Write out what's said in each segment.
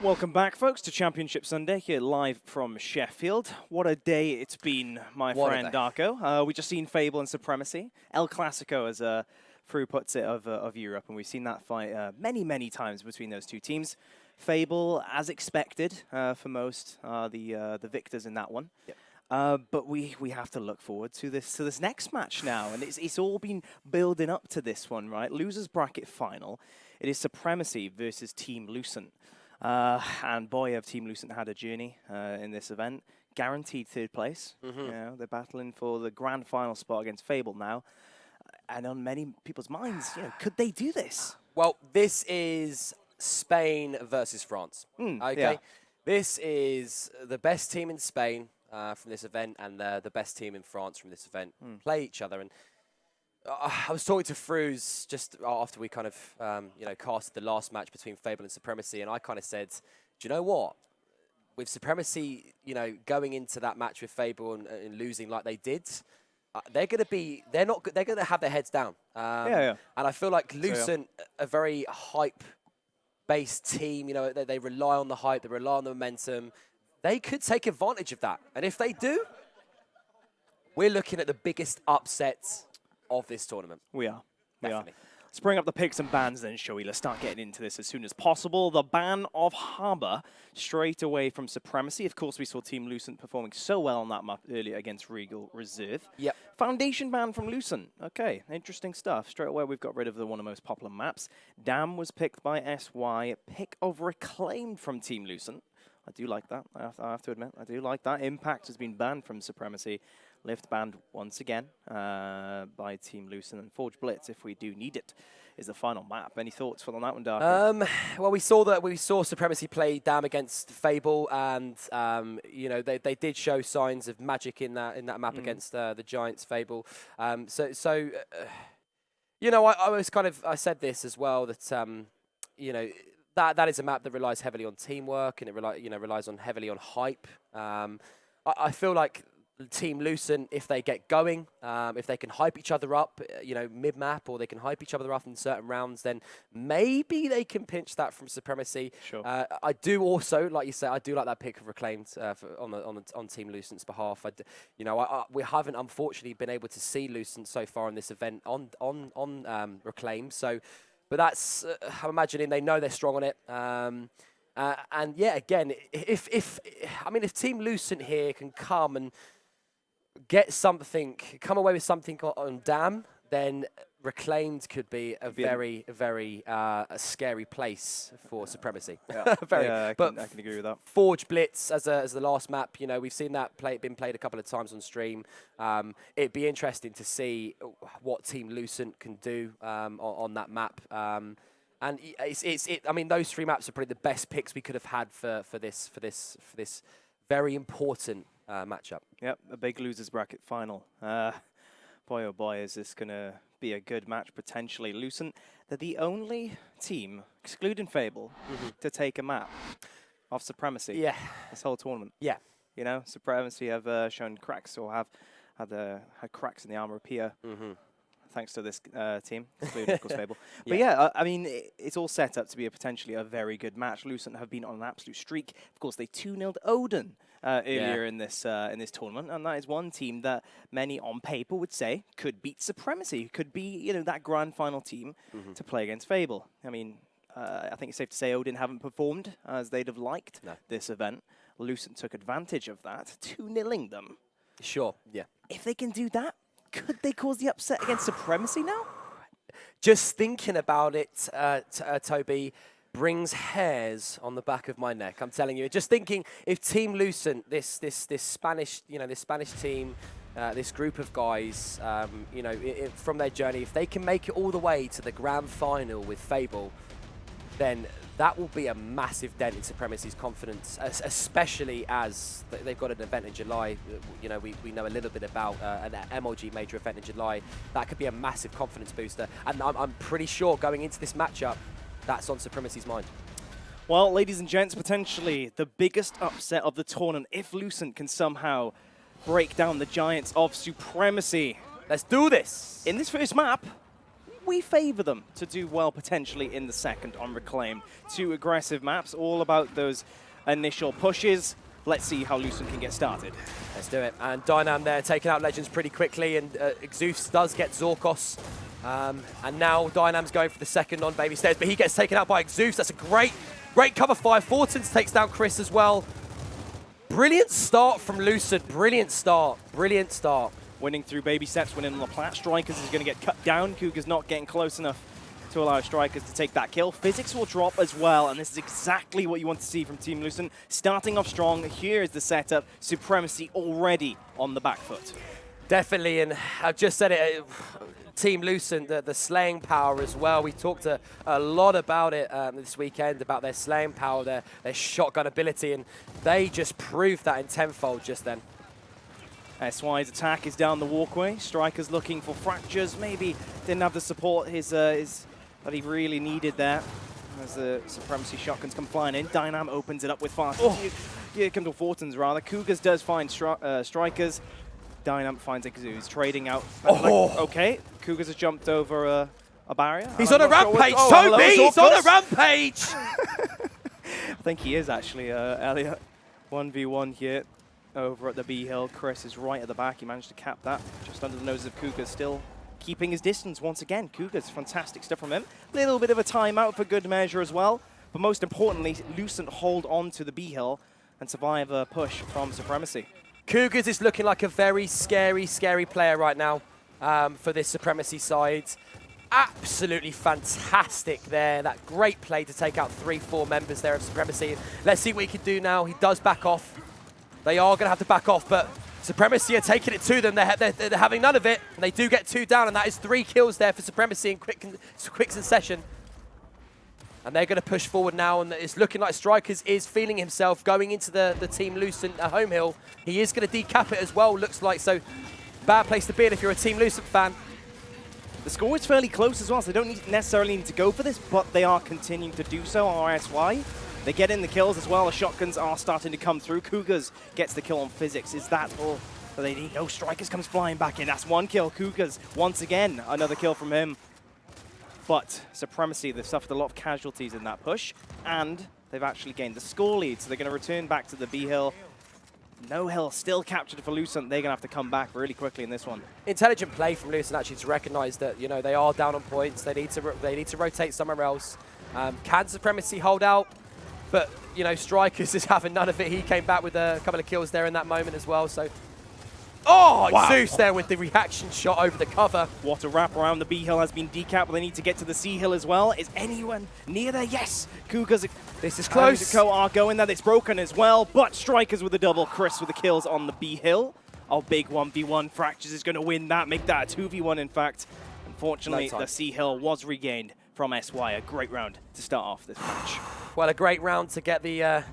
Welcome back, folks, to Championship Sunday here live from Sheffield. What a day it's been, my friend Darko. We just seen Fable and Supremacy, El Clasico, as Fru puts it, of Europe, and we've seen that fight many times between those two teams. Fable, as expected, for most, the victors in that one. Yep. But we have to look forward to this next match now, and it's all been building up to this one, right? Losers bracket final. It is Supremacy versus Team Lucent. And boy, have Team Lucent had a journey in this event. Guaranteed third place. You know, they're battling for the grand final spot against Fable now. And on many people's minds, you know, could they do this? Well, this is Spain versus France. Okay, yeah. This is the best team in Spain from this event and the best team in France from this event. Play each other. And I was talking to Fruz just after we kind of, casted the last match between Fable and Supremacy, and I kind of said, do you know what? With Supremacy, going into that match with Fable and losing like they did, they're going to have their heads down. And I feel like Lucent, a very hype-based team, they rely on the hype, they rely on the momentum. They could take advantage of that. And if they do, we're looking at the biggest upset of this tournament. We are. Definitely. Let's bring up the picks and bans then, shall we? Let's start getting into this as soon as possible. The ban of Harbour straight away from Supremacy. Of course, we saw Team Lucent performing so well on that map earlier against Regal Reserve. Yep. Foundation ban from Lucent. Okay, interesting stuff. Straight away, we've got rid of one of the most popular maps. Dam was picked by SY. Pick of Reclaimed from Team Lucent. I do like that. I have to admit, I do like that. Impact has been banned from Supremacy. Lift banned once again by Team Lucent, and Forge Blitz, if we do need it, is the final map. Any thoughts on that one, Darko? Well, we saw Supremacy play Dam against Fable, and they did show signs of magic in that map against the Giants Fable. I said this as well, that that is a map that relies heavily on teamwork, and it relies heavily on hype. I feel like Team Lucent, if they get going, if they can hype each other up, mid-map, or they can hype each other up in certain rounds, then maybe they can pinch that from Supremacy. Sure. I do also, like you say, I do like that pick of Reclaimed on Team Lucent's behalf. We haven't unfortunately been able to see Lucent so far in this event on Reclaim. But that's, I'm imagining they know they're strong on it. And yeah, again, if Team Lucent here can come and come away with something on Dam, then Reclaimed could be a very scary place for Supremacy. Yeah, I can agree with that. Forge Blitz as the last map, we've seen that been played a couple of times on stream. It'd be interesting to see what Team Lucent can do on that map. And those three maps are probably the best picks we could have had for this very important matchup. Yep, a big losers bracket final. Boy, oh boy, is this going to be a good match, potentially. Lucent, they're the only team, excluding Fable, to take a map of Supremacy this whole tournament. Yeah. Supremacy have shown cracks, or have had cracks in the armor appear, thanks to this team, including, of course, Fable. But it's all set up to be potentially a very good match. Lucent have been on an absolute streak. Of course, they 2-0'd Odin earlier in this tournament, and that is one team that many on paper would say could beat Supremacy, could be that grand final team to play against Fable. I think it's safe to say Odin haven't performed as they'd have liked this event. Lucent took advantage of that, 2-0'ing them. Sure, yeah. If they can do that, could they cause the upset against Supremacy now? Just thinking about it, Toby, brings hairs on the back of my neck. I'm telling you. Just thinking, if Team Lucent, this Spanish, this Spanish team, this group of guys, from their journey, if they can make it all the way to the grand final with Fable, then that will be a massive dent in Supremacy's confidence, especially as they've got an event in July. We know a little bit about an MLG major event in July. That could be a massive confidence booster. And I'm pretty sure going into this matchup, that's on Supremacy's mind. Well, ladies and gents, potentially the biggest upset of the tournament, if Lucent can somehow break down the Giants of Supremacy. Let's do this! In this first map, we favor them to do well potentially in the second on Reclaim? 2 aggressive maps, all about those initial pushes. Let's see how Lucent can get started. Let's do it. And Dynam there taking out Legends pretty quickly, and Zeus does get Zorkos. And now Dynam's going for the second on Baby Stairs, but he gets taken out by Zeus. That's a great cover fire. Fortins takes down Chris as well. Brilliant start from Lucent. Brilliant start. Brilliant start. Winning through baby steps, winning on the plat. Strikers is going to get cut down. Cougar's not getting close enough to allow Strikers to take that kill. Physics will drop as well, and this is exactly what you want to see from Team Lucent. Starting off strong, here is the setup. Supremacy already on the back foot. Definitely, and I've just said it, Team Lucent, the slaying power as well. We talked a lot about it this weekend, about their slaying power, their shotgun ability, and they just proved that in tenfold just then. SY's attack is down the walkway. Strikers looking for fractures. Maybe didn't have the support that he really needed there. As the Supremacy shotguns come flying in, Dynam opens it up with fast. Oh. Here comes the Fortins rather. Cougars does find Strikers. Dynam finds Exudes, trading out. Okay, Cougars has jumped over a barrier. He's on a rampage, Toby! He's on a rampage! I think he is actually, Elliot. 1v1 here over at the B hill. Chris is right at the back. He managed to cap that just under the nose of Cougars, still keeping his distance once again. Cougars, fantastic stuff from him. Little bit of a timeout for good measure as well. But most importantly, Lucent hold on to the B hill and survive a push from Supremacy. Cougars is looking like a very scary, scary player right now for this Supremacy side. Absolutely fantastic there. That great play to take out 3-4 members there of Supremacy. Let's see what he can do now. He does back off. They are going to have to back off, but Supremacy are taking it to them. They're having none of it, and they do get 2 down, and that is 3 kills there for Supremacy in quick succession. And they're going to push forward now, and it's looking like Strikers is feeling himself going into the Team Lucent home hill. He is going to decap it as well, looks like, so bad place to be in if you're a Team Lucent fan. The score is fairly close as well, so they don't necessarily need to go for this, but they are continuing to do so, RSY. They get in the kills as well. The shotguns are starting to come through. Cougars gets the kill on Physics. Is that all that they need? No, Strikers comes flying back in. That's 1 kill. Cougars, once again, another kill from him. But Supremacy, they've suffered a lot of casualties in that push, and they've actually gained the score lead, so they're going to return back to the B hill. No hill still captured for Lucent. They're going to have to come back really quickly in this one. Intelligent play from Lucent actually to recognize that, you know, they are down on points. They need to rotate somewhere else. Can Supremacy hold out? But, you know, Strikers is having none of it. He came back with a couple of kills there in that moment as well. So, oh, wow. Zeus there with the reaction shot over the cover. What a wrap around. The B hill has been decapped, but they need to get to the C hill as well. Is anyone near there? Yes. Cougars. This is close. Are going there. It's broken as well, but Strikers with the double. Chris with the kills on the B hill. Oh, big 1v1. Fractures is going to win that. Make that a 2v1, in fact. Unfortunately, the C hill was regained from SY. A great round to start off this match. Well, a great round to get the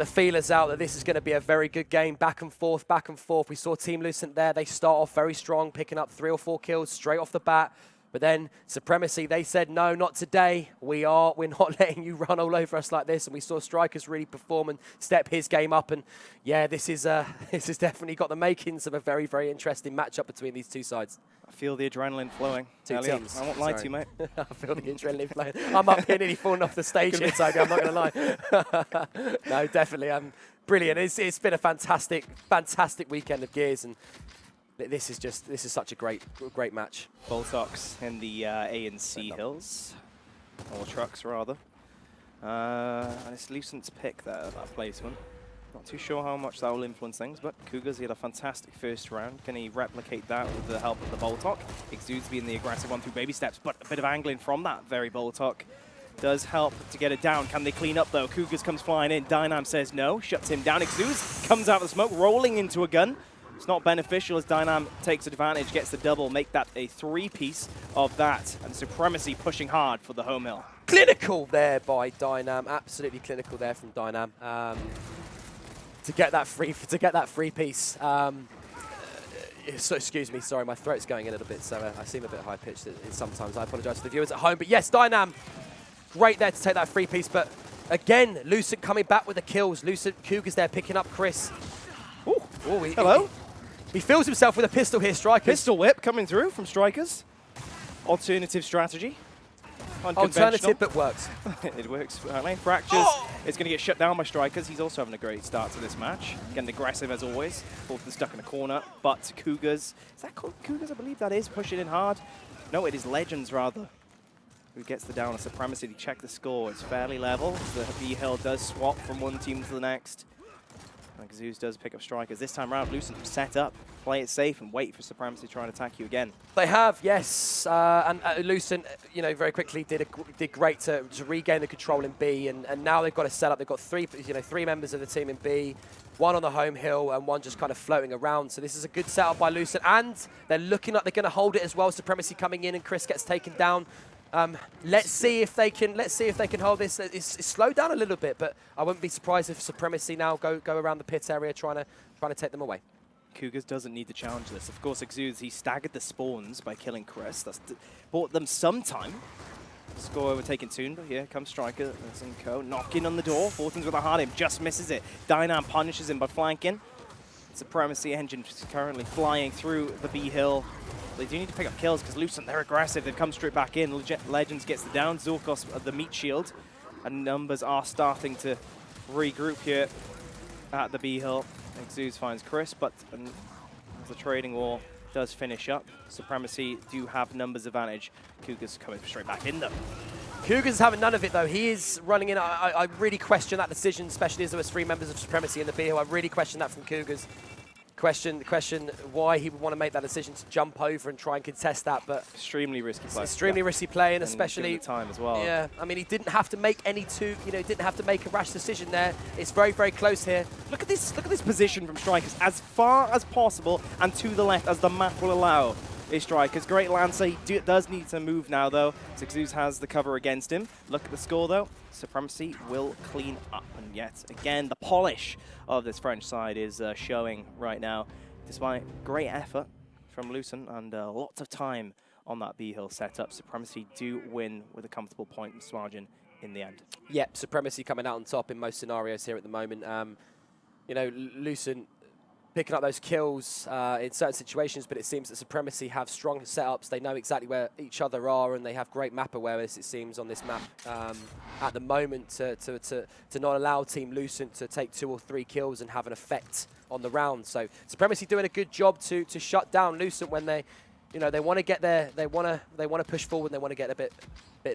feelers out that this is going to be a very good game. Back and forth, back and forth. We saw Team Lucent there. They start off very strong, picking up 3 or 4 kills straight off the bat. But then Supremacy, they said, no, not today. We're not letting you run all over us like this. And we saw Strikers really perform and step his game up. And yeah, this has definitely got the makings of a very, very interesting matchup between these two sides. I feel the adrenaline flowing. Two teams. I won't lie to you, mate. I feel the adrenaline flowing. I'm up here nearly falling off the stage here, Toby. I'm not going to lie. No, definitely. Brilliant. It's been a fantastic, fantastic weekend of Gears. And this is such a great match. Boltox in the A and C hills, or trucks rather. And it's Lucent's pick there, that placement. Not too sure how much that will influence things, but Cougars, he had a fantastic first round. Can he replicate that with the help of the Boltok? Exudes being the aggressive one through baby steps, but a bit of angling from that very Boltok does help to get it down. Can they clean up though? Cougars comes flying in. Dynam says no, shuts him down. Exudes comes out of the smoke, rolling into a gun. It's not beneficial as Dynam takes advantage, gets the double, make that a 3-piece of that. And Supremacy pushing hard for the home hill. Clinical there by Dynam, absolutely clinical there from Dynam. To get that free piece. So excuse me, sorry, my throat's going a little bit, so I seem a bit high-pitched sometimes. I apologize to the viewers at home. But yes, Dynam, great there to take that free piece. But again, Lucent coming back with the kills. Lucent, Cougars there picking up Chris. Ooh. Hello. He feels himself with a pistol here, Strikers. Pistol whip coming through from Strikers. Alternative strategy. Alternative, but works. It works. Fractures is going to get shut down by Strikers. He's also having a great start to this match. Getting aggressive as always. Fulton stuck in the corner, but Cougars, is that called Cougars? I believe that is. Pushing in hard. No, it is Legends rather, who gets the down on Supremacy. To check the score, it's fairly level. The B-Hill does swap from one team to the next. And Zeus does pick up Strikers. This time around, Lucent set up, play it safe, and wait for Supremacy to try and attack you again. They have, yes. And Lucent, you know, very quickly did great to regain the control in B, and now they've got a setup. They've got three members of the team in B, one on the home hill, and one just kind of floating around. So this is a good setup by Lucent, and they're looking like they're going to hold it as well. Supremacy coming in, and Chris gets taken down. Let's see if they can hold this. It's slowed down a little bit, but I wouldn't be surprised if Supremacy now go around the pit area trying to take them away. Cougars doesn't need to challenge this. Of course, Exudes, he staggered the spawns by killing Chris. That's bought them some time. Score overtaken soon, but here comes Striker and Co. Knocking on the door. Fortune's with a hard aim, just misses it. Dynam punishes him by flanking. Supremacy engine is currently flying through the B hill. They do need to pick up kills because Lucent, they're aggressive. They've come straight back in. Legends gets the down. Zorkos the meat shield. And numbers are starting to regroup here at the B hill. Exudes finds Chris, but as the trading war does finish up, Supremacy do have numbers advantage. Cougars coming straight back in though. Cougars having none of it though. He is running in. I really question that decision, especially as there was 3 members of Supremacy in the B hill. I really question that from Cougars. Question why he would want to make that decision to jump over and try and contest that, but extremely risky play. Extremely risky play, and especially the time as well. Yeah, I mean he didn't have to make didn't have to make a rash decision there. It's very, very close here. Look at this position from Strikers, as far as possible and to the left as the map will allow. Is Strikers great Lancer? He does need to move now though. Zeus has the cover against him. Look at the score though. Supremacy will clean up, and yet again the polish of this French side is showing right now, despite great effort from Lucent and lots of time on that B hill setup. Supremacy do win with a comfortable points margin in the end. Yep, Supremacy coming out on top in most scenarios here at the moment. You know, Lucent picking up those kills in certain situations, but it seems that Supremacy have strong setups. They know exactly where each other are, and they have great map awareness, it seems, on this map at the moment to not allow Team Lucent to take 2 or 3 kills and have an effect on the round. So Supremacy doing a good job to shut down Lucent when they, you know, they want to get there, they want to push forward, and they want to get a bit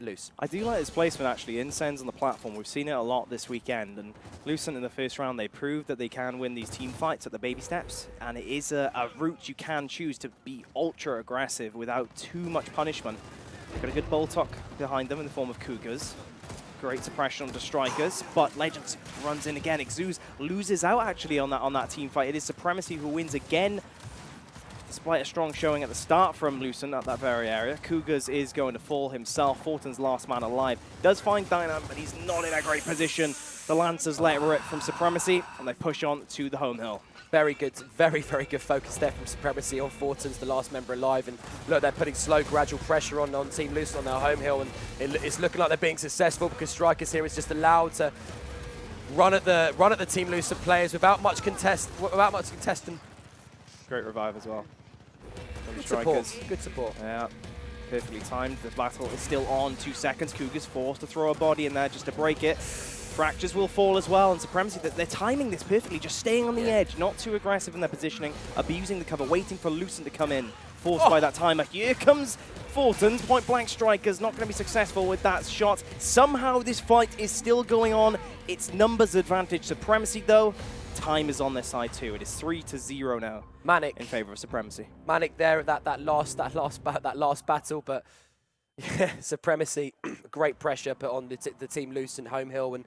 loose. I do like this placement actually. Incense on the platform. We've seen it a lot this weekend, and Lucent in the first round, they proved that they can win these team fights at the baby steps, and it is a route you can choose to be ultra aggressive without too much punishment. They've got a good Boltok behind them in the form of Cougars. Great suppression onto Strikers, but Legends runs in again. Exudes loses out actually on that team fight. It is Supremacy who wins again, despite a strong showing at the start from Lucent at that very area. Cougars is going to fall himself. Fortin's last man alive. Does find Dynam, but he's not in a great position. The Lancers let rip from Supremacy, and they push on to the home hill. Very good, very, very good focus there from Supremacy on Fortin's the last member alive. And look, they're putting slow, gradual pressure on Team Lucent on their home hill, and it's looking like they're being successful because Strikers here is just allowed to run at the Team Lucent players without much contesting. Great revive as well. Good support. Good support. Yeah, perfectly timed. The battle is still on. 2 seconds. Cougars forced to throw a body in there just to break it. Fractures will fall as well, and Supremacy, they're timing this perfectly, just staying on the edge, not too aggressive in their positioning, abusing the cover, waiting for Lucent to come in, forced by that timer. Here comes Fortin's point-blank Strikers, not going to be successful with that shot. Somehow this fight is still going on. It's numbers advantage. Supremacy, though, time is on their side too. It is 3-0 now. Manic in favor of Supremacy. Manic there at that last battle, but yeah, Supremacy, great pressure put on the Team Lucent home hill, and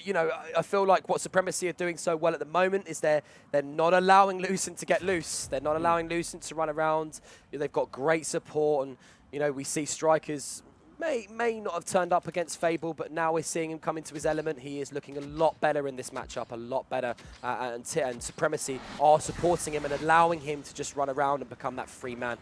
you know, I feel like what Supremacy are doing so well at the moment is they're not allowing Lucent to get loose. They're not allowing Lucent to run around. They've got great support, and you know, we see Strikers may not have turned up against Fable, but now we're seeing him come into his element. He is looking a lot better in this matchup, a lot better, and Supremacy are supporting him and allowing him to just run around and become that free man.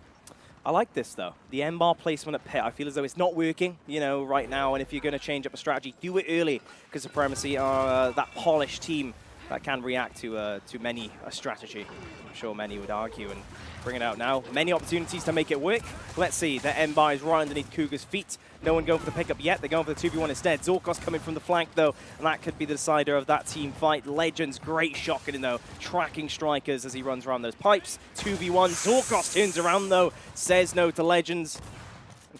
I like this though. The M-bar placement at pit, I feel as though it's not working, you know, right now. And if you're going to change up a strategy, do it early, because Supremacy are that polished team that can react to many a strategy. I'm sure many would argue and bring it out now. Many opportunities to make it work. Let's see, the Embar is right underneath Cougar's feet. No one going for the pickup yet. They're going for the 2v1 instead. Zorkos coming from the flank, though, and that could be the decider of that team fight. Legends, great shotgun, though, tracking Strikers as he runs around those pipes. 2v1. Zorkos turns around, though, says no to Legends.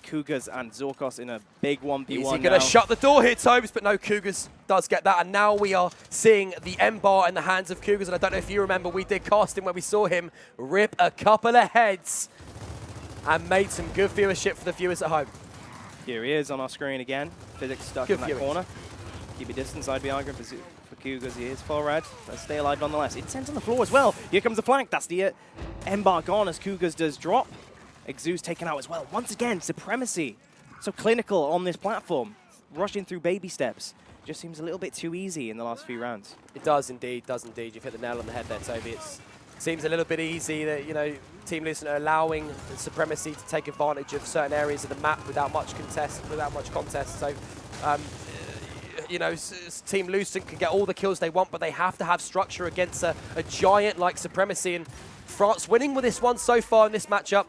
Cougars and Zorkos in a big 1v1 Is he going to shut the door here, Tobes? But no, Cougars does get that. And now we are seeing the M-bar in the hands of Cougars. And I don't know if you remember, we did casting where we saw him rip a couple of heads and made some good viewership for the viewers at home. Here he is on our screen again. Physics stuck in that corner. Keep your distance, I'd be arguing for Cougars. He is full red. Let's stay alive nonetheless. Intense on the floor as well. Here comes the flank. That's the M-bar gone as Cougars does drop. Exu's taken out as well. Once again, Supremacy. So clinical on this platform. Rushing through baby steps. Just seems a little bit too easy in the last few rounds. It does indeed, does indeed. You've hit the nail on the head there, Toby. It seems a little bit easy that, you know, Team Lucent are allowing Supremacy to take advantage of certain areas of the map without much contest. So, you know, Team Lucent can get all the kills they want, but they have to have structure against a giant like Supremacy. And France winning with this one so far in this matchup.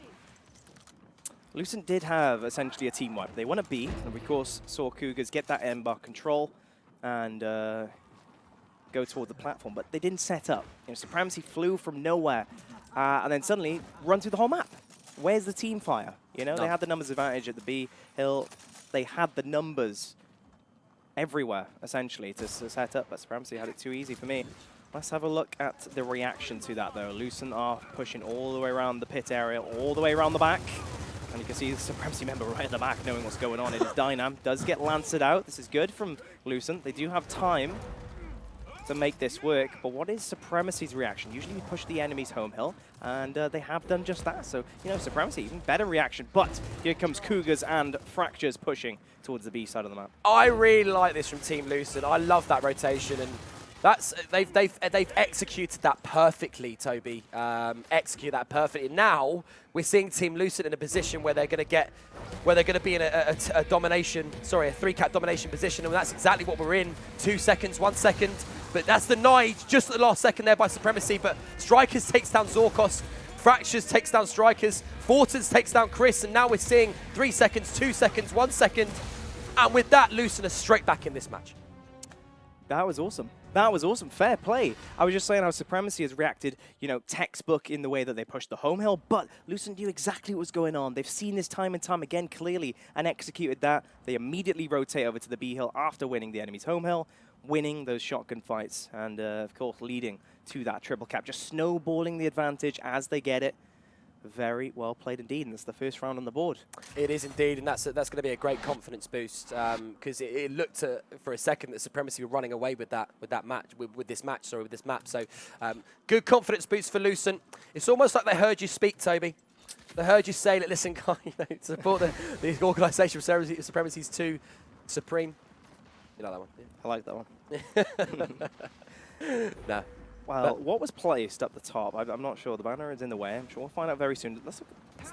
Lucent did have essentially a team wipe. They won a B, and we of course saw Cougars get that M-bar control and go toward the platform, but they didn't set up. You know, Supremacy flew from nowhere and then suddenly run through the whole map. Where's the team fire? You know, they had the numbers advantage at the B hill. They had the numbers everywhere, essentially, to set up, but Supremacy had it too easy for me. Let's have a look at the reaction to that, though. Lucent are pushing all the way around the pit area, all the way around the back. And you can see the Supremacy member right at the back knowing what's going on. It is Dynam. Does get lanced out. This is good from Lucent. They do have time to make this work. But what is Supremacy's reaction? Usually you push the enemy's home hill, and they have done just that. So, you know, Supremacy, even better reaction. But here comes Cougars and Fractures pushing towards the B side of the map. I really like this from Team Lucent. I love that rotation, and that's they've executed that perfectly, Toby. Execute that perfectly. Now we're seeing Team Lucent in a position where they're going to be in a domination, sorry, a 3-cap domination position, and that's exactly what we're in. 2 seconds, 1 second, but that's denied just at the last second there by Supremacy. But Strikers takes down Zorkos, Fractures takes down Strikers, Fortons takes down Chris, and now we're seeing 3 seconds, 2 seconds, 1 second, and with that, Lucent are straight back in this match. That was awesome. That was awesome. Fair play. I was just saying how Supremacy has reacted, you know, textbook in the way that they pushed the home hill, but Lucent knew exactly what was going on. They've seen this time and time again clearly and executed that. They immediately rotate over to the B hill after winning the enemy's home hill, winning those shotgun fights, and of course leading to that triple cap, just snowballing the advantage as they get it. Very well played indeed, and that's the first round on the board. It is indeed, and that's going to be a great confidence boost because it looked for a second that Supremacy were running away with this match. So good confidence boost for Lucent. It's almost like they heard you speak, Toby. They heard you say, listen, guys, you know, support the organisation of Supremacy's too supreme. You like that one? Yeah. I like that one. No. Well, what was placed up the top? I'm not sure. The banner is in the way. I'm sure we'll find out very soon. Let's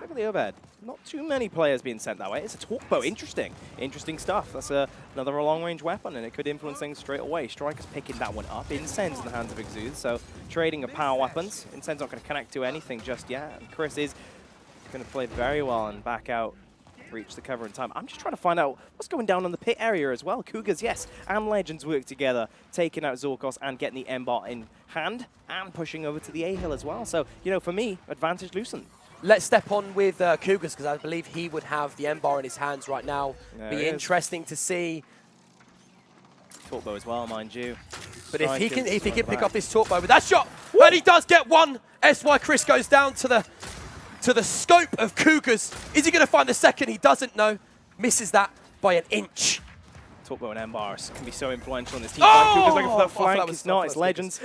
look at the overhead. Not too many players being sent that way. It's a torque bow. Interesting. Interesting stuff. That's another long-range weapon, and it could influence things straight away. Strikers picking that one up. Incense in the hands of Exude, so trading of power weapons. Incense not going to connect to anything just yet. And Chris is going to play very well and back out. Reach the cover in time. I'm just trying to find out what's going down on the pit area as well. Cougars, yes, and Legends work together, taking out Zorkos and getting the M-bar in hand and pushing over to the A-hill as well. So, you know, for me, advantage Lucent. Let's step on with Cougars because I believe he would have the M-bar in his hands right now. Be interesting to see. Torque bow as well, mind you. But if he can pick up this torque bow with that shot, and he does get one. SY Chris goes down to the scope of Cougars. Is he going to find the second? He doesn't know. Misses that by an inch. Torque bow and M-bar can be so influential in this team. Cougars looking for that flank. It's not. It's Legends.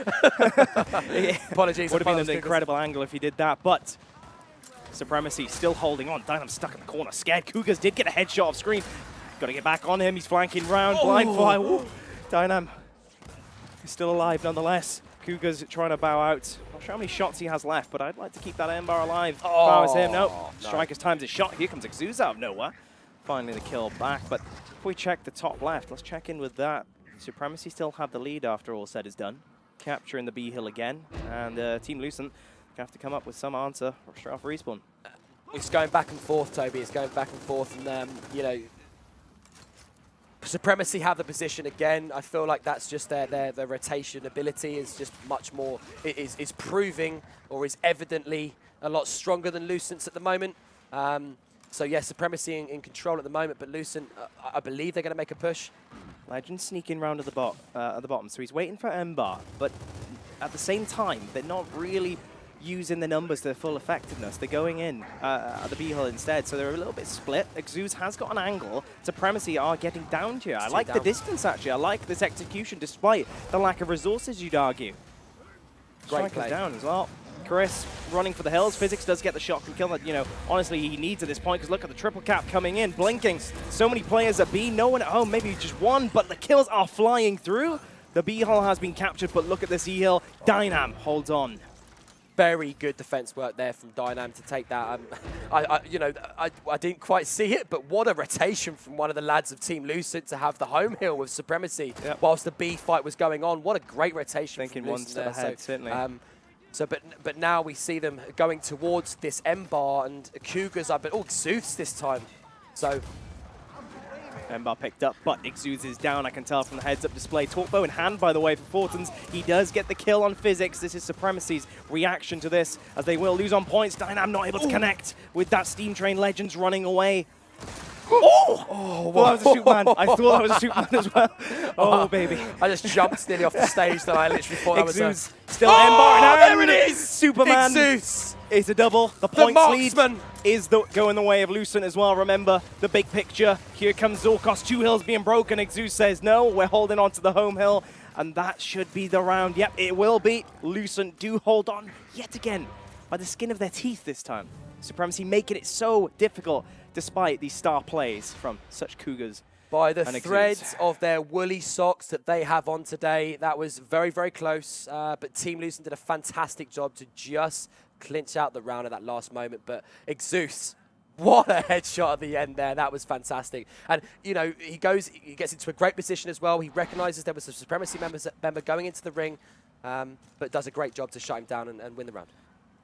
Apologies. Would have been an incredible angle if he did that, but Supremacy still holding on. Dynam stuck in the corner, scared. Cougars did get a headshot off screen. Got to get back on him. He's flanking round. Blind fire. Woo. Dynam is still alive nonetheless. Cougars trying to bow out. Not sure how many shots he has left, but I'd like to keep that M-bar alive. If I was him, no. Strikers times his shot. Here comes Exuze out of nowhere. Finally the kill back, but if we check the top left, let's check in with that. Supremacy still have the lead after all said is done. capturing the B hill again, and Team Lucent have to come up with some answer straight off respawn. It's going back and forth, Toby. It's going back and forth, and you know, Supremacy have the position again. I feel like that's just their rotation ability is just much more. Is proving or is evidently a lot stronger than Lucent's at the moment. So yeah, Supremacy in control at the moment, but Lucent, I believe they're going to make a push. Legend sneaking round at the bottom, so he's waiting for Ember, but at the same time, they're not really using the numbers to their full effectiveness. They're going in at the B-hole instead, so they're a little bit split. Exuz has got an angle. Supremacy are getting down here. I like the distance, actually. I like this execution, despite the lack of resources, you'd argue. Great play. Down as well. Chris running for the hills. Physics does get the shot and kill that, you know, honestly, he needs at this point, because look at the triple cap coming in, blinking. So many players at B, no one at home, maybe just one, but the kills are flying through. The B-hole has been captured, but look at this E-hill. Dynam holds on. Very good defense work there from Dynam to take that. I didn't quite see it, but what a rotation from one of the lads of Team Lucent to have the home hill with Supremacy whilst the B fight was going on. What a great rotation. Thinking from one Lucent step there. ahead, certainly. But now we see them going towards this M-bar, and Cougars are, but Zeus this time. So Ember picked up, but Exuz is down, I can tell from the heads-up display. Torpo in hand, by the way, for Fortons. He does get the kill on Physics. This is Supremacy's reaction to this, as they will lose on points. Dynam not able to connect with that Steam Train. Legends running away. Oh, well, that was a Superman. I thought that was a Superman as well. Oh, baby. I just jumped nearly off the stage, that I literally thought that was a... Still Ember. There it is! Superman. Exuz. It's a double. The points lead is going the way of Lucent as well. Remember the big picture. Here comes Zorkos. 2 hills being broken. Exuz says, no, we're holding on to the home hill. And that should be the round. Yep, it will be. Lucent do hold on yet again by the skin of their teeth this time. Supremacy making it so difficult despite these star plays from such Cougars. By the threads of their woolly socks that they have on today. That was very, very close. But Team Lucent did a fantastic job to just clinch out the round at that last moment. But Exuz, what a headshot at the end there. That was fantastic. And, you know, he gets into a great position as well. He recognizes there was a Supremacy member going into the ring, but does a great job to shut him down and win the round.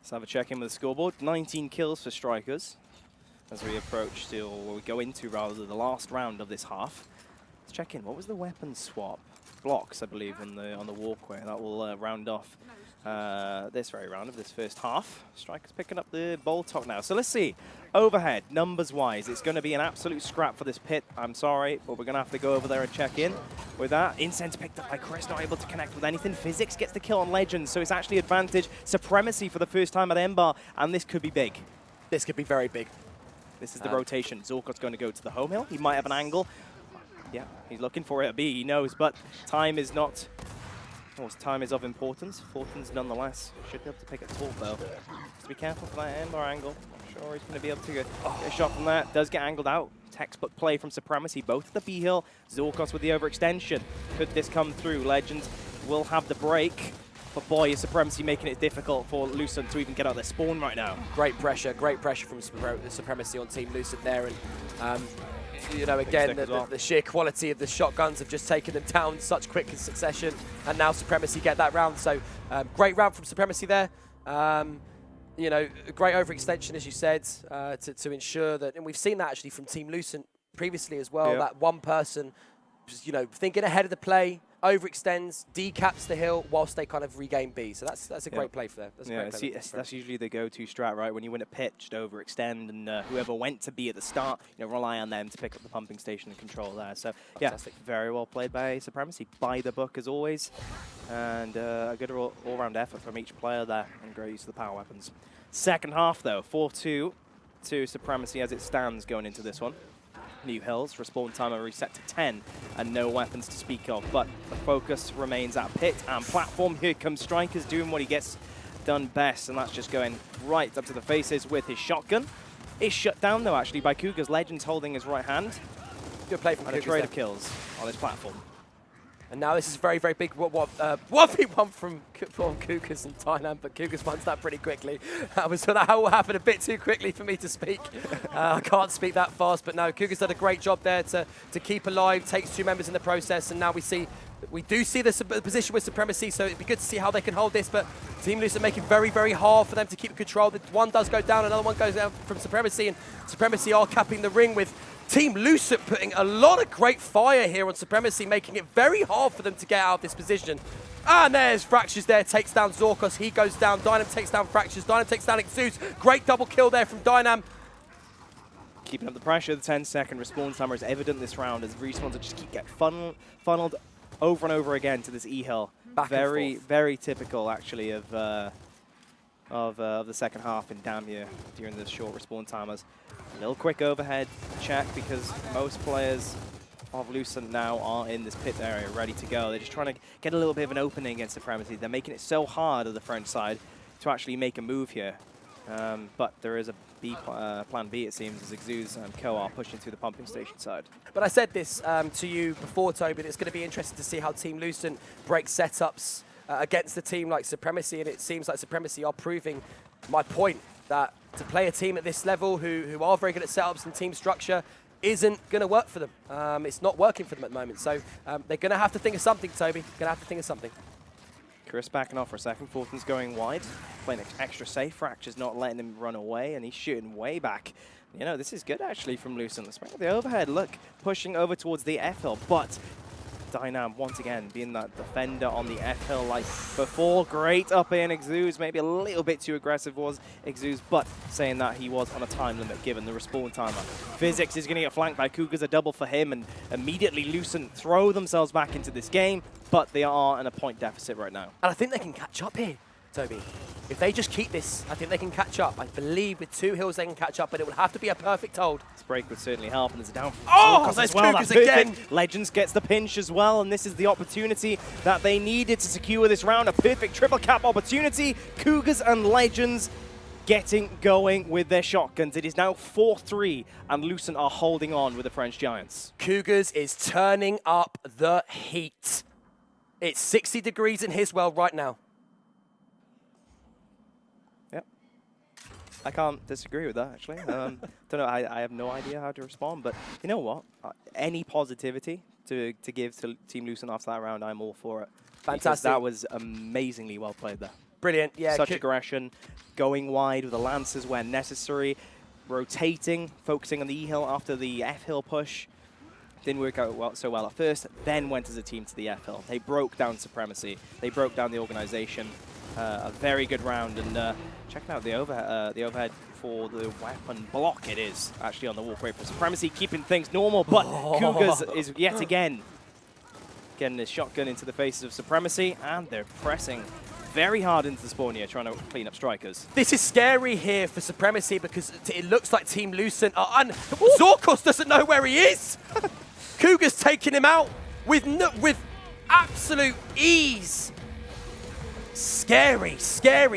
Let's have a check-in with the scoreboard. 19 kills for Strikers as we approach to, or we go into rather, the last round of this half. Let's check in. What was the weapon swap? Blocks, I believe, on the walkway. That will round off this very round of this first half. Strikers picking up the ball top now. So let's see. Overhead, numbers-wise, it's going to be an absolute scrap for this pit. I'm sorry, but we're going to have to go over there and check in with that. Incense picked up by Chris, not able to connect with anything. Physics gets the kill on Legends, so it's actually advantage. Supremacy for the first time at Ember, and this could be big. This could be very big. This is the rotation. Zorkot's going to go to the home hill. He might have an angle. Yeah, he's looking for it at B, he knows, but time is not... Oh, time is of importance. Fortunes, nonetheless, should be able to pick a Torpo. Just be careful for that Ember angle. Not sure he's going to be able to get a shot from that. Does get angled out. Textbook play from Supremacy. Both at the B hill. Zorkos with the overextension. Could this come through? Legends will have the break. But boy, is Supremacy making it difficult for Lucent to even get out their spawn right now. Great pressure from Supremacy on Team Lucent there. And you know, again, the sheer quality of the shotguns have just taken them down such quick succession, and now Supremacy get that round. So great round from Supremacy there. You know, great overextension, as you said, to ensure that, and we've seen that actually from Team Lucent previously as well, that one person, you know, thinking ahead of the play, overextends, decaps the hill whilst they kind of regain B. So that's a great play for them. That's usually the go-to strat, right? When you win a pitch, to overextend, and whoever went to B at the start, you know, rely on them to pick up the pumping station and control there. So fantastic. Very well played by Supremacy, by the book as always, and a good all-round effort from each player there, and great use of the power weapons. Second half though, 4-2 to Supremacy as it stands going into this one. New hills, respawn timer reset to 10, and no weapons to speak of, but the focus remains at pit and platform. Here comes Strikers doing what he gets done best, and that's just going right up to the faces with his shotgun. It's shut down though actually by Cougars. Legends holding his right hand. Good play from and a trade of kills on his platform. And now this is very, very big 1v1 from Cougars and Dynam, but Cougars wants that pretty quickly. That all happened a bit too quickly for me to speak. I can't speak that fast, but no, Cougars did a great job there to keep alive, takes 2 members in the process, and now we do see the position with Supremacy, so it'd be good to see how they can hold this, but Team Lucent making very, very hard for them to keep control. One does go down, another one goes down from Supremacy, and Supremacy are capping the ring with Team Lucent putting a lot of great fire here on Supremacy, making it very hard for them to get out of this position. And there's Fractures there, takes down Zorkos, he goes down, Dynam takes down Fractures, Dynam takes down Exus. Great double kill there from Dynam. Keeping up the pressure, the 10-second respawn timer is evident this round as respawns just keep getting funneled over and over again to this E-hill. Very typical, actually, of the second half in Damn here during the short respawn timers. A little quick overhead check because most players of Lucent now are in this pit area ready to go. They're just trying to get a little bit of an opening against Supremacy. They're making it so hard at the French side to actually make a move here. But there is a plan B, it seems, as Exus and Co are pushing through the pumping station side. But I said this to you before, Toby, that it's going to be interesting to see how Team Lucent break setups against a team like Supremacy, and it seems like Supremacy are proving my point that to play a team at this level who are very good at setups and team structure isn't going to work for them. It's not working for them at the moment. So they're going to have to think of something, Toby. Going to have to think of something. Chris backing off for a second. Fulton's going wide, playing extra safe. Fracture's not letting him run away, and he's shooting way back. You know, this is good, actually, from Lucent. Let's bring up the overhead. Look, pushing over towards the F-hill, but Dynam, once again, being that defender on the F-hill like before. Great up in Exus, maybe a little bit too aggressive was Exus, but saying that he was on a time limit given the respawn timer. Physics is going to get flanked by Cougars, a double for him, and immediately Lucent throw themselves back into this game, but they are in a point deficit right now. And I think they can catch up here, Toby. If they just keep this, I think they can catch up. I believe with 2 hills they can catch up, but it will have to be a perfect hold. This break would certainly help, and there's a down from there's as well. Cougars again. Legends gets the pinch as well, and this is the opportunity that they needed to secure this round. A perfect triple cap opportunity. Cougars and Legends getting going with their shotguns. It is now 4-3, and Lucent are holding on with the French Giants. Cougars is turning up the heat. It's 60 degrees in Hiswell right now. I can't disagree with that, actually. Don't know. I have no idea how to respond, but you know what? Any positivity to give to Team Lucent after that round, I'm all for it. Fantastic. That was amazingly well played there. Brilliant. Yeah. Such aggression, going wide with the lances where necessary, rotating, focusing on the E-hill after the F-hill push. Didn't work out so well at first, then went as a team to the F-hill. They broke down Supremacy. They broke down the organization. A very good round, and checking out the overhead for the weapon block. It is actually on the walkway for Supremacy, keeping things normal, but Cougars is yet again getting his shotgun into the faces of Supremacy, and they're pressing very hard into the spawn here, trying to clean up strikers. This is scary here for Supremacy because it looks like Team Lucent are Zorkos doesn't know where he is. Cougars taking him out with absolute ease. Scary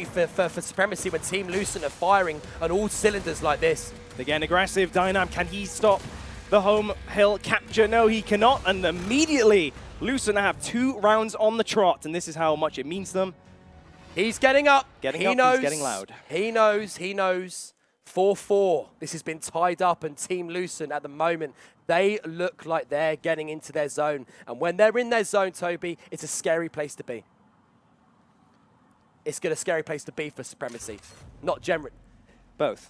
for Supremacy when Team Lucent are firing on all cylinders like this. They're getting aggressive. Dynam, can he stop the home hill capture? No, he cannot. And immediately, Lucent have 2 rounds on the trot, and this is how much it means to them. He's getting up. He's getting loud. He knows. 4-4. This has been tied up, and Team Lucent at the moment, they look like they're getting into their zone. And when they're in their zone, Toby, it's a scary place to be. It's a scary place to be for Supremacy. Not general. Both.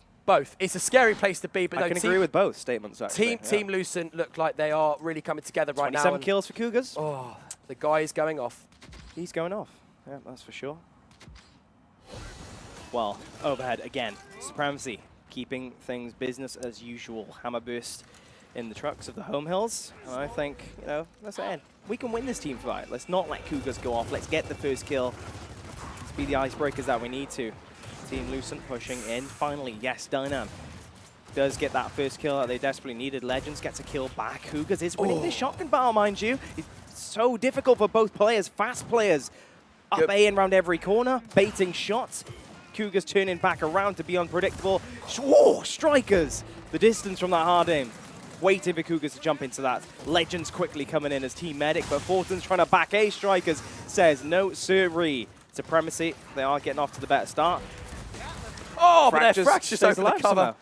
It's a scary place to be, but I can agree with both statements, actually. Team Lucent look like they are really coming together right now. 27 kills for Cougars. Oh, the guy is going off. He's going off. Yeah, that's for sure. Well, overhead again. Supremacy keeping things business as usual. Hammer burst in the trucks of the home hills. And I think, you know, that's it. We can win this team fight. Let's not let Cougars go off. Let's get the first kill. Be the icebreakers that we need to. Team Lucent pushing in. Finally, yes, Dynam does get that first kill that they desperately needed. Legends gets a kill back. Cougars is winning this shotgun battle, mind you. It's so difficult for both players, fast players. Up A and around every corner, baiting shots. Cougars turning back around to be unpredictable. Whoa, strikers! The distance from that hard aim. waiting for Cougars to jump into that. Legends quickly coming in as team medic, but Fortin's trying to back A. Strikers says no siree. Supremacy, they are getting off to the better start. Oh, but they're Fractures over the cover. Somehow.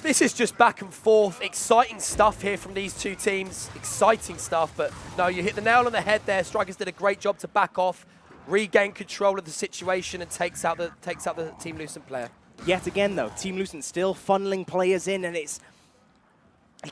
This is just back and forth. Exciting stuff here from these two teams. Exciting stuff, but no, you hit the nail on the head there. Strikers did a great job to back off, regain control of the situation, and takes out the Team Lucent player. Yet again, though, Team Lucent still funneling players in, and it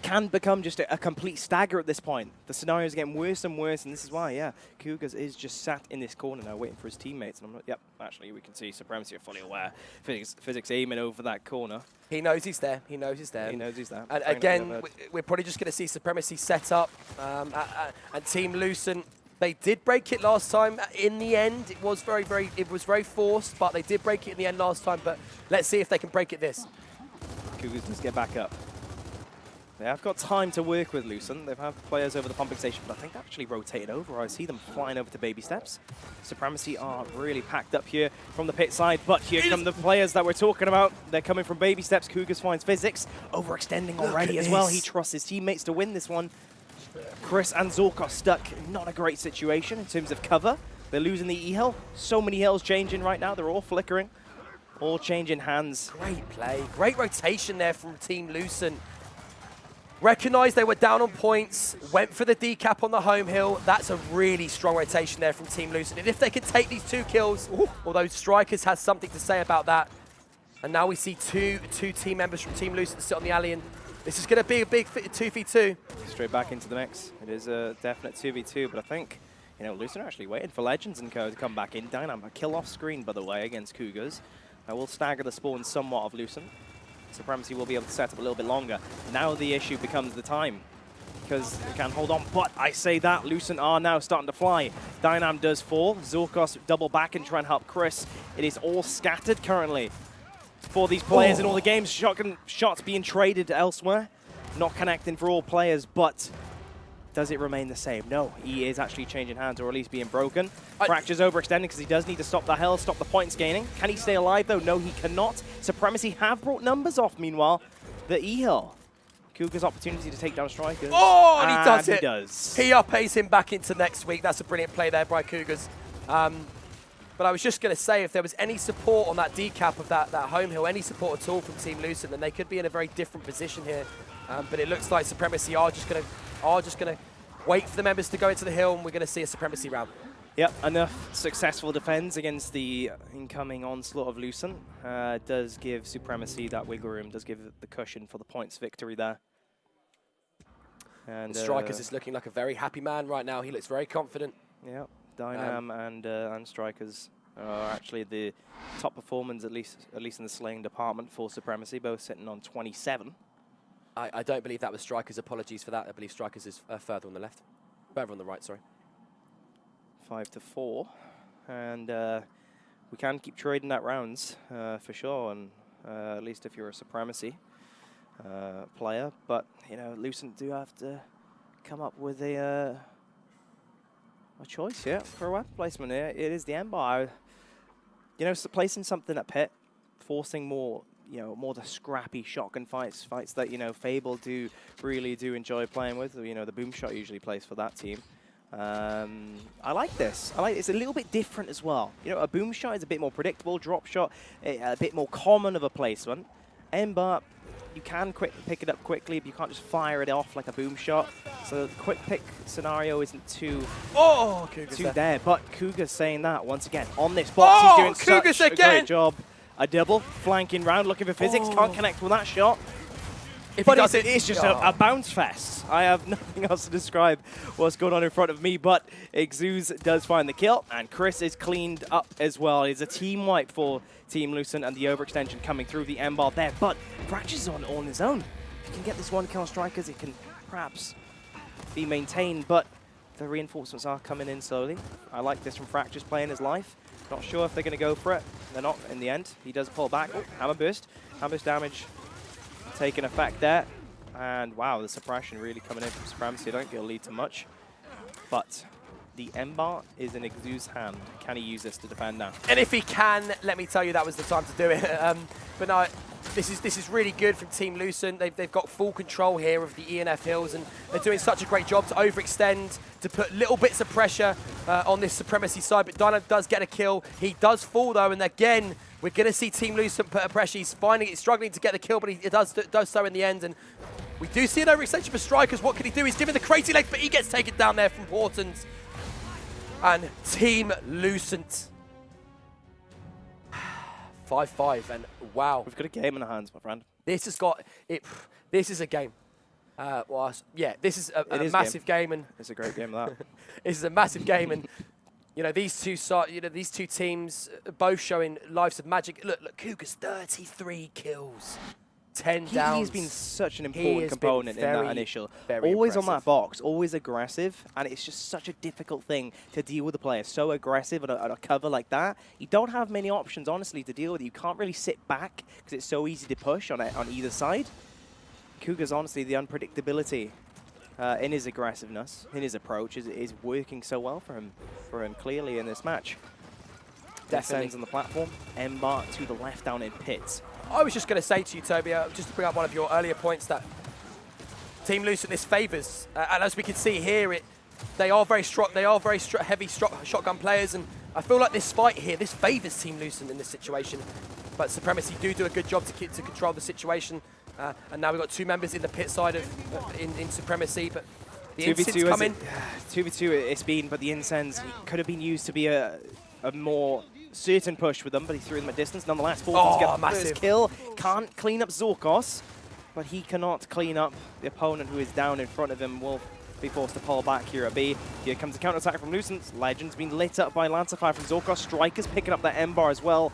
can become just a complete stagger at this point. The scenario is getting worse and worse, and this is why, yeah, Cougars is just sat in this corner now waiting for his teammates. And I'm like, yep, actually, we can see Supremacy are fully aware. Physics aiming over that corner. He knows he's there. He knows he's there. He knows he's there. And again, we're probably just going to see Supremacy set up. And Team Lucent, they did break it last time. In the end, it was very forced, but they did break it in the end last time. But let's see if they can break it this. Cougars just get back up. They have got time to work with Lucent. They've had players over the pumping station, but I think they're actually rotated over. I see them flying over to baby steps. Supremacy are really packed up here from the pit side, but here come the players that we're talking about. They're coming from baby steps. Cougars finds Physics, overextending already as well. He trusts his teammates to win this one. Chris and Zork stuck. Not a great situation in terms of cover. They're losing the E-Hill. So many hills changing right now. They're all flickering, all changing hands. Great play. Great rotation there from Team Lucent. Recognized they were down on points, went for the decap on the home hill. That's a really strong rotation there from Team Lucent. And if they can take these 2 kills, although Strikers has something to say about that. And now we see two team members from Team Lucent sit on the alley, and this is going to be a big 2v2. Straight back into the mix. It is a definite 2v2, but I think, you know, Lucent are actually waiting for Legends and Co to come back in. Dynam, a kill off screen, by the way, against Cougars. I will stagger the spawn somewhat of Lucent. Supremacy will be able to set up a little bit longer. Now the issue becomes the time, because they can hold on. But I say that, Lucent are now starting to fly. Dynam does fall. Zorkos double back and try and help Chris. It is all scattered currently for these players in all the games. Shotgun shots being traded elsewhere. Not connecting for all players, but does it remain the same? No, he is actually changing hands, or at least being broken. Fractures overextending because he does need to stop the hell, stop the points gaining. Can he stay alive though? No, he cannot. Supremacy have brought numbers off, meanwhile. The E-Hill. Cougars' opportunity to take down Strikers. Oh, and he does it. He does. He pays him back into next week. That's a brilliant play there by Cougars. But I was just going to say, if there was any support on that decap of that home hill, any support at all from Team Lucent, then they could be in a very different position here. But it looks like Supremacy are just going to wait for the members to go into the hill, and we're going to see a Supremacy round. Yep, enough successful defense against the incoming onslaught of Lucent does give Supremacy that wiggle room, does give the cushion for the points victory there. And Strikers is looking like a very happy man right now. He looks very confident. Yeah, Dynam and Strikers are actually the top performers, at least in the slaying department for Supremacy, both sitting on 27. I don't believe that was Strikers. Apologies for that. I believe Strikers is further on the left. Further on the right, sorry. 5-4. And we can keep trading that rounds for sure, and at least if you're a Supremacy player. But, you know, Lucent do have to come up with a choice, yeah, for a weapon placement here. It is the M-Bar. You know, placing something at pit, forcing more, you know, more the scrappy shotgun fights that, you know, Fable really do enjoy playing with. You know, the boom shot usually plays for that team. I like this. It's a little bit different as well. You know, a boom shot is a bit more predictable, drop shot a bit more common of a placement. Ember, you can pick it up quickly, but you can't just fire it off like a boom shot. So the quick pick scenario isn't too there. But Cougar's saying that once again on this box. He's doing such a great job. A double, flanking round, looking for Physics, can't connect with that shot. But it's just a bounce fest. I have nothing else to describe what's going on in front of me, but Exuz does find the kill, and Chris is cleaned up as well. It's a team wipe for Team Lucent, and the overextension coming through the M-Bar there, but Fracture's on his own. If you can get this one kill on Strikers, it can perhaps be maintained, but the reinforcements are coming in slowly. I like this from Fracture's playing his life. Not sure if they're going to go for it. They're not in the end. He does pull back. Oh, hammer burst. Hammer burst damage taking effect there. And wow, the suppression really coming in from Supremacy. I don't think it'll lead to much. But the M-Bar is in Exuz's hand. Can he use this to defend now? And if he can, let me tell you, that was the time to do it. But no, This is really good from Team Lucent. They've got full control here of the ENF hills, and they're doing such a great job to overextend, to put little bits of pressure on this Supremacy side. But Dino does get a kill. He does fall though, and again, we're going to see Team Lucent put a pressure. He's struggling to get the kill, but he does so in the end. And we do see an overextension for Strikers. What can he do? He's given the crazy legs, but he gets taken down there from Hortons. And Team Lucent 5-5, and wow. We've got a game in our hands, my friend. This has got it. This is a game. Yeah, this is a massive game, and it's a great game. That this is a massive game, and you know these two teams both showing lives of magic. Look, Cougar's 33 kills. 10 downs. He's been such an important component in that initial. Always on that box, always aggressive, and it's just such a difficult thing to deal with a player so aggressive at a cover like that. You don't have many options, honestly, to deal with it. You can't really sit back because it's so easy to push on either side. Cougar's honestly, the unpredictability in his aggressiveness, in his approach, is working so well for him clearly in this match. Definitely. Descends on the platform, Ember to the left down in pits. I was just going to say to you, Toby, just to bring up one of your earlier points, that Team Lucent this favours, and as we can see here, they are very strong. They are very heavy shotgun players, and I feel like this fight here, this favours Team Lucent in this situation. But Supremacy do a good job to control the situation, and now we've got two members in the pit side of in Supremacy, but the Incense come in. 2v2 it's been, but the Incense could have been used to be a more certain push with them, but he threw them at distance. Nonetheless, Fortune's get the first kill. Can't clean up Zorkos, but he cannot clean up the opponent who is down in front of him. Will be forced to pull back here at B. Here comes the counter-attack from Lucent. Legend's been lit up by Lancer Fire from Zorkos. Strikers picking up that M-bar as well.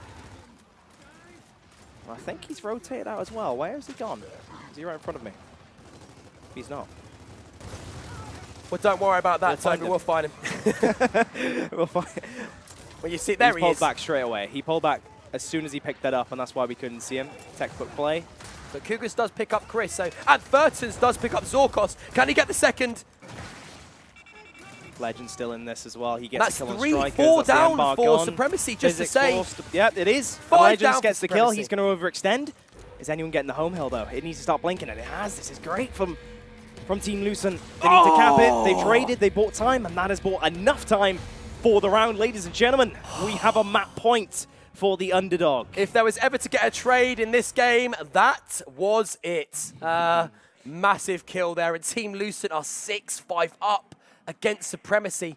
I think he's rotated out as well. Where has he gone? Is he right in front of me? He's not. Well, don't worry about that, Toby. We'll find him. We'll find him. Well, you see, there he is. He pulled back straight away. He pulled back as soon as he picked that up, and that's why we couldn't see him. Textbook play. But Cougars does pick up Chris, so Advertens does pick up Zorkos. Can he get the second? Legend still in this as well. He gets That's a kill on 3-4 Strikers. down for Supremacy, just to say. Yeah, it is. Legend gets the kill. He's going to overextend. Is anyone getting the home hill, though? It needs to start blinking, and it has. This is great from Team Lucent. They need to cap it. They traded. They bought time, and that has bought enough time for the round. Ladies and gentlemen, we have a map point for the underdog. If there was ever to get a trade in this game, that was it. Massive kill there, and Team Lucent are 6-5 up against Supremacy.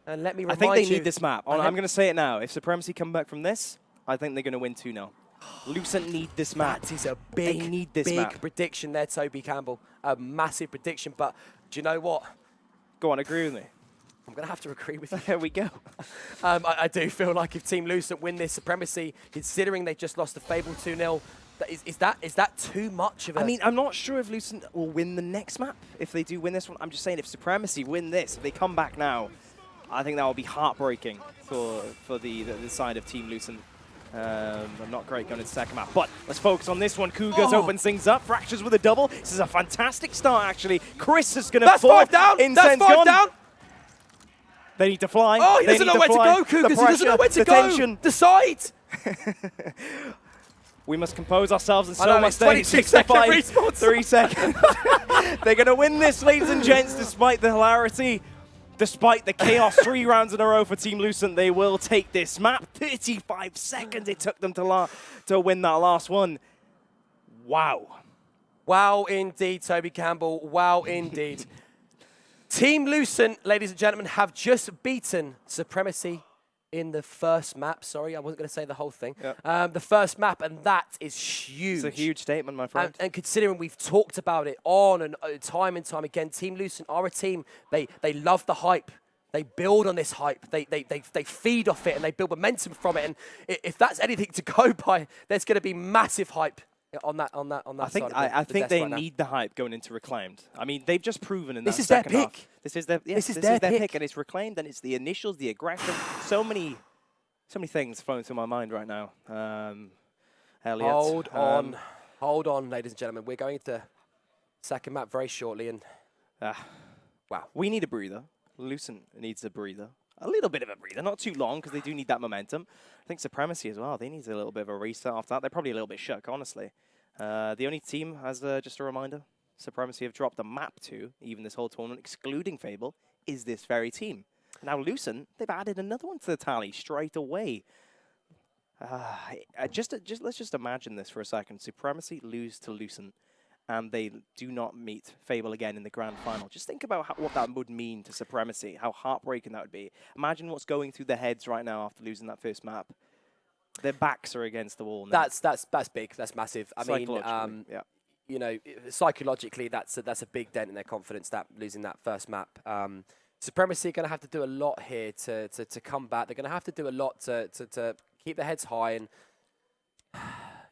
And let me remind you, I think they need this map. I'm going to say it now. If Supremacy come back from this, I think they're going to win 2-0. Lucent need this map. That is a big prediction there, Toby Campbell. A massive prediction, but do you know what? Go on, agree with me. I'm going to have to agree with you. There we go. I do feel like if Team Lucent win this Supremacy, considering they've just lost to Fable 2-0, is that too much of a... I mean, I'm not sure if Lucent will win the next map. If they do win this one, I'm just saying if Supremacy win this, if they come back now, I think that will be heartbreaking for the side of Team Lucent. Not great going into the second map, but let's focus on this one. Cougars opens things up. Fractures with a double. This is a fantastic start, actually. Chris is going to fall. That's 5 down. That's 5 down. They need to fly. Oh, he doesn't know where to go, Cougars. He doesn't know where to go. Tension. Decide. We must compose ourselves, and so must they. 65, 3 seconds. They're going to win this, ladies and gents, despite the hilarity. Despite the chaos, 3 rounds in a row for Team Lucent, they will take this map. 35 seconds it took them to win that last one. Wow. Wow, indeed, Toby Campbell. Wow, indeed. Team Lucent, ladies and gentlemen, have just beaten Supremacy in the first map. Sorry, I wasn't going to say the whole thing. Yep. The first map, and that is huge. It's a huge statement, my friend. And considering we've talked about it on and time again, Team Lucent are a team. They love the hype. They build on this hype. They feed off it, and they build momentum from it. And if that's anything to go by, there's going to be massive hype on that side. I think they need the hype going into Reclaimed. I mean, they've just proven in that second half. This is their pick. This is their pick, and it's Reclaimed, and it's the initials, the aggression. So many things flowing through my mind right now. Elliot. Hold on, ladies and gentlemen. We're going to second map very shortly, and wow, we need a breather. Lucent needs a breather. A little bit of a breather, not too long, because they do need that momentum. I think Supremacy as well, they need a little bit of a restart after that. They're probably a little bit shook, honestly. The only team, as just a reminder, Supremacy have dropped the map to, even this whole tournament, excluding Fable, is this very team. Now Lucent, they've added another one to the tally straight away. Let's just imagine this for a second. Supremacy lose to Lucent, and they do not meet Fable again in the grand final. Just think about what that would mean to Supremacy, how heartbreaking that would be. Imagine what's going through their heads right now after losing that first map. Their backs are against the wall now. That's big. That's massive. I mean, yeah. You know, psychologically, that's a big dent in their confidence, that losing that first map. Supremacy are going to have to do a lot here to come back. They're going to have to do a lot to keep their heads high. And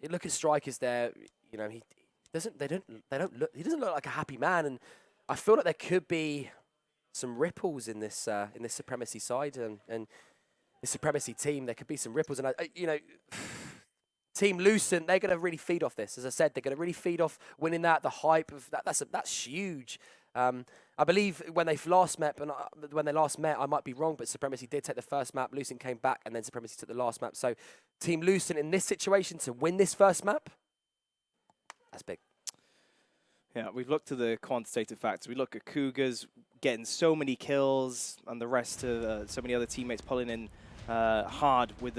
you look at Strikers there. You know, he doesn't look like a happy man. And I feel like there could be some ripples in this Supremacy side and the Supremacy team. There could be some ripples, and you know. Team Lucent, they're going to really feed off this. As I said, they're going to really feed off winning that, the hype of that. That's huge. I believe when they last met, I might be wrong, but Supremacy did take the first map. Lucent came back, and then Supremacy took the last map. So, Team Lucent in this situation to win this first map, that's big. Yeah, we've looked to the quantitative factors. We look at Cougars getting so many kills, and the rest of so many other teammates pulling in hard with